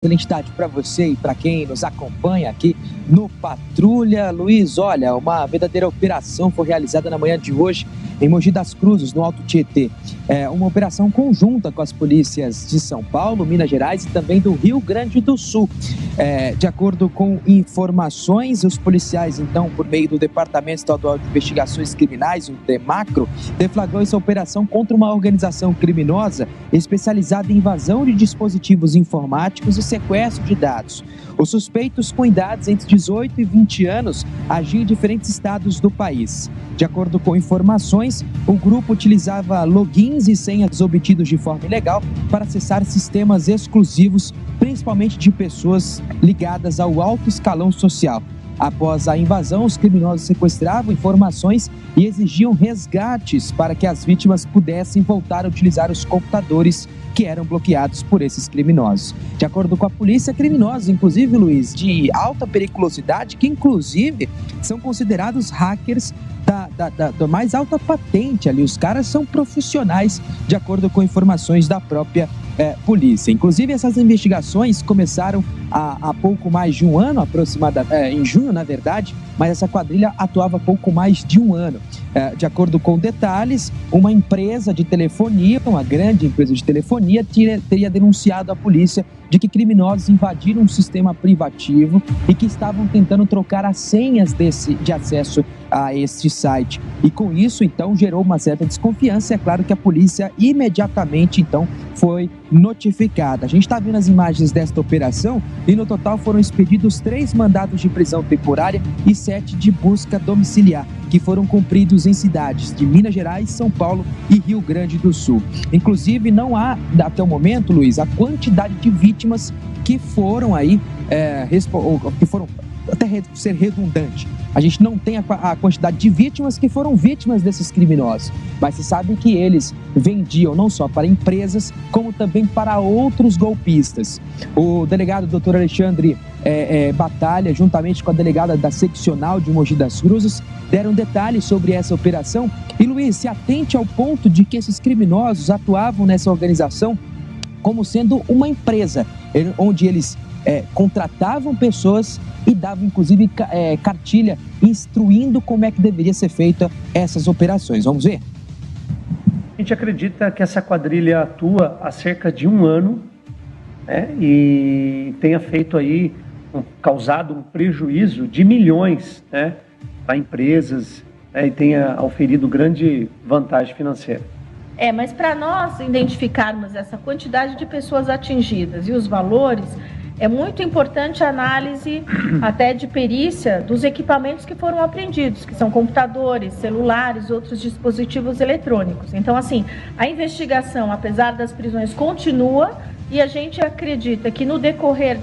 Excelente tarde para você e para quem nos acompanha aqui no Patrulha. Luiz, olha, uma verdadeira operação foi realizada na manhã de hoje em Mogi das Cruzes, no Alto Tietê. Uma operação conjunta com as polícias de São Paulo, Minas Gerais e também do Rio Grande do Sul. De acordo com informações, os policiais, então, por meio do Departamento Estadual de Investigações Criminais, o DEMACRO, deflagrou essa operação contra uma organização criminosa especializada em invasão de dispositivos informáticos e sequestro de dados. Os suspeitos, com idades entre 18 e 20 anos, agiam em diferentes estados do país. De acordo com informações, o grupo utilizava logins e senhas obtidos de forma ilegal para acessar sistemas exclusivos, principalmente de pessoas ligadas ao alto escalão social. Após a invasão, os criminosos sequestravam informações e exigiam resgates para que as vítimas pudessem voltar a utilizar os computadores que eram bloqueados por esses criminosos. De acordo com a polícia, criminosos, inclusive, Luiz, de alta periculosidade, que inclusive são considerados hackers da mais alta patente ali. Os caras são profissionais, de acordo com informações da própria polícia. Inclusive, essas investigações começaram há pouco mais de um ano, em junho, na verdade, mas essa quadrilha atuava há pouco mais de um ano. De acordo com detalhes, uma empresa de telefonia, uma grande empresa de telefonia, teria denunciado à polícia de que criminosos invadiram um sistema privativo e que estavam tentando trocar as senhas de acesso a este site. E com isso, então, gerou uma certa desconfiança. É claro que a polícia imediatamente, então, foi notificada. A gente está vendo as imagens desta operação e no total foram expedidos 3 mandados de prisão temporária e 7 de busca domiciliar, que foram cumpridos em cidades de Minas Gerais, São Paulo e Rio Grande do Sul. Inclusive, não há, até o momento, Luiz, a quantidade de vítimas que foram aí, que foram, até ser redundante, a gente não tem a quantidade de vítimas que foram vítimas desses criminosos, mas se sabe que eles vendiam não só para empresas, como também para outros golpistas. O delegado Dr. Alexandre Batalha, juntamente com a delegada da seccional de Mogi das Cruzes, deram detalhes sobre essa operação. E, Luiz, se atente ao ponto de que esses criminosos atuavam nessa organização como sendo uma empresa, onde eles contratavam pessoas e davam, inclusive, cartilha instruindo como é que deveria ser feita essas operações. Vamos ver? A gente acredita que essa quadrilha atua há cerca de um ano, né, e tenha feito aí, causado um prejuízo de milhões, né, para empresas, né, e tenha auferido grande vantagem financeira. Mas para nós identificarmos essa quantidade de pessoas atingidas e os valores, é muito importante a análise até de perícia dos equipamentos que foram apreendidos, que são computadores, celulares, outros dispositivos eletrônicos. Então, assim, a investigação, apesar das prisões, continua e a gente acredita que no decorrer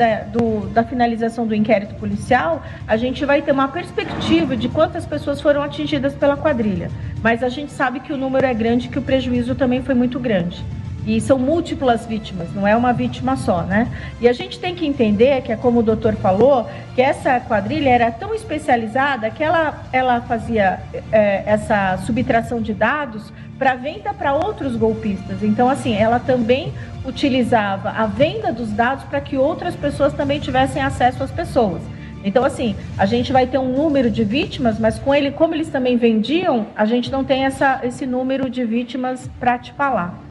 da finalização do inquérito policial, a gente vai ter uma perspectiva de quantas pessoas foram atingidas pela quadrilha. Mas a gente sabe que o número é grande, que o prejuízo também foi muito grande. E são múltiplas vítimas, não é uma vítima só, né? E a gente tem que entender, que é como o doutor falou, que essa quadrilha era tão especializada que ela fazia essa subtração de dados para venda para outros golpistas. Então, assim, ela também utilizava a venda dos dados para que outras pessoas também tivessem acesso às pessoas. Então, assim, a gente vai ter um número de vítimas, mas como eles também vendiam, a gente não tem esse número de vítimas para te falar.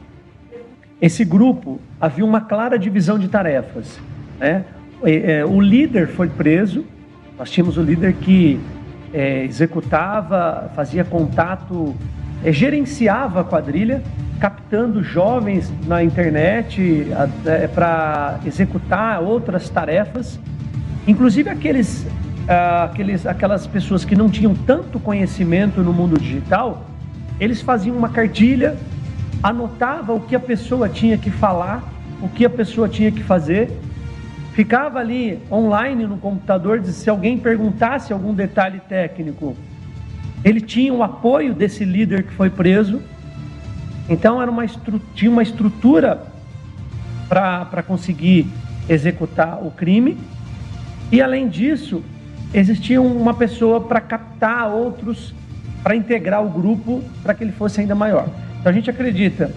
Esse grupo, havia uma clara divisão de tarefas, né? O líder foi preso, nós tínhamos o líder que executava, fazia contato, gerenciava a quadrilha, captando jovens na internet para executar outras tarefas, inclusive aquelas pessoas que não tinham tanto conhecimento no mundo digital, eles faziam uma cartilha, anotava o que a pessoa tinha que falar, o que a pessoa tinha que fazer, ficava ali online no computador, se alguém perguntasse algum detalhe técnico, ele tinha o apoio desse líder que foi preso. Então tinha uma estrutura para conseguir executar o crime, e além disso, existia uma pessoa para captar outros, para integrar o grupo para que ele fosse ainda maior. Então a gente acredita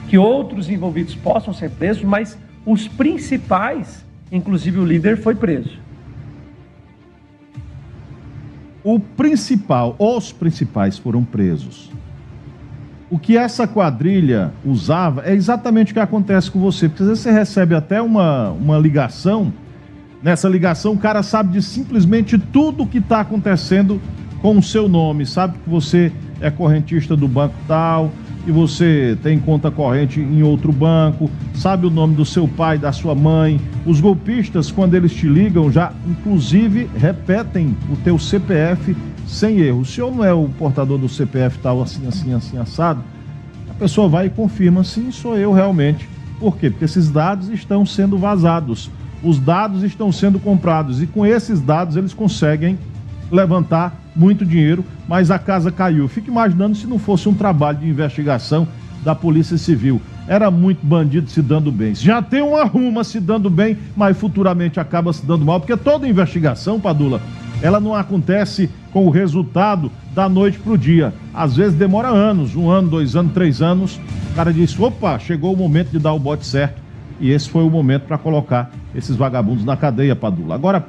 que outros envolvidos possam ser presos, mas os principais, inclusive o líder, foi preso. Os principais foram presos. O que essa quadrilha usava é exatamente o que acontece com você, porque às vezes você recebe até uma ligação, nessa ligação o cara sabe de simplesmente tudo o que está acontecendo com o seu nome, sabe que você é correntista do banco tal, e você tem conta corrente em outro banco, sabe o nome do seu pai, da sua mãe. Os golpistas, quando eles te ligam, já inclusive repetem o teu CPF sem erro. O senhor não é o portador do CPF tal, assim, assado? A pessoa vai e confirma, sim, sou eu realmente. Por quê? Porque esses dados estão sendo vazados, os dados estão sendo comprados, e com esses dados eles conseguem levantar muito dinheiro, mas a casa caiu. Fique imaginando se não fosse um trabalho de investigação da Polícia Civil. Era muito bandido se dando bem. Já tem uma ruma se dando bem, mas futuramente acaba se dando mal, porque toda investigação, Padula, ela não acontece com o resultado da noite para o dia. Às vezes demora anos, 1 ano, 2 anos, 3 anos. O cara diz, opa, chegou o momento de dar o bote certo. E esse foi o momento para colocar esses vagabundos na cadeia, Padula. Agora,